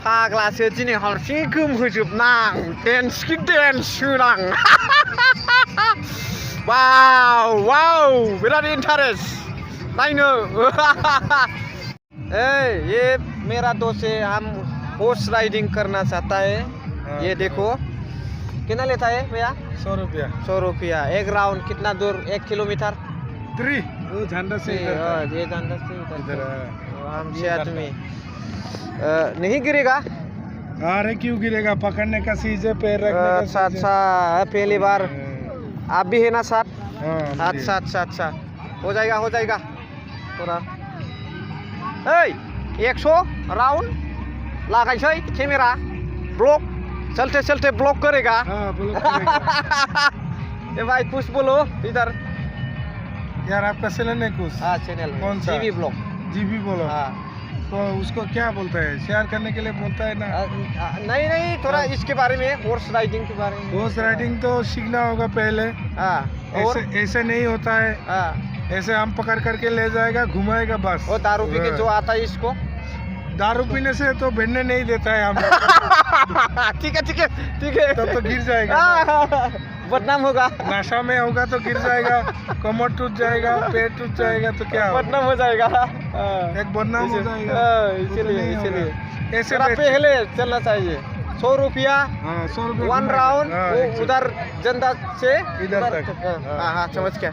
फाग्लासो दिनै हारसिं गोमहोजोबनां डेन्सखि डेन्स होनां वाव वाव बिराद इन्टारेस्ट नायनो ये मेरा दोस्त है हम हॉर्स राइडिंग करना चाहता है ये देखो कितना लेता है भैया 100 रुपया 100 रुपया एक राउंड कितना दूर 1 किलोमीटर 3 वो झंडा से इधर था। ये झंडा से इधर हम से आदमी नहीं गिरेगा अरे क्यों गिरेगा पकड़ने का चीज है पैर रखने का अच्छा अच्छा पहली बार आप भी है ना साथ अच्छा अच्छा अच्छा हो जाएगा थोड़ा 100 राउंड लगाइसै कैमरा ब्लॉक चलते चलते ब्लॉक करेगा ये भाई कुछ बोलो इधर यार आपका चैनल है कुछ चैनल कौन सा जीवी ब्लॉग जीबी बोलो तो उसको क्या बोलता है शेयर करने के लिए बोलता है ना नहीं थोड़ा इसके बारे में हॉर्स राइडिंग के बारे में हॉर्स राइडिंग तो सीखना होगा पहले ऐसे नहीं होता है ऐसे हम पकड़ करके ले जाएगा घुमाएगा बस वो दारू पी के जो आता है इसको दारू पीने से तो भिड़ने नहीं देता है हम ठीक है तब तो गिर जाएगा बदनाम होगा नशा में होगा तो गिर जाएगा कमर टूट जाएगा पेट टूट जाएगा तो क्या बदनाम हो जाएगा एक बदनाम हो जाएगा इसीलिए ऐसे पहले चलना चाहिए 100 रुपया 100 रुपया 1 राउंड उधर जनता से इधर तक हाँ समझ गया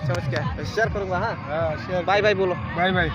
शेयर करूँगा हाँ बाय बाय बोलो बाय बाय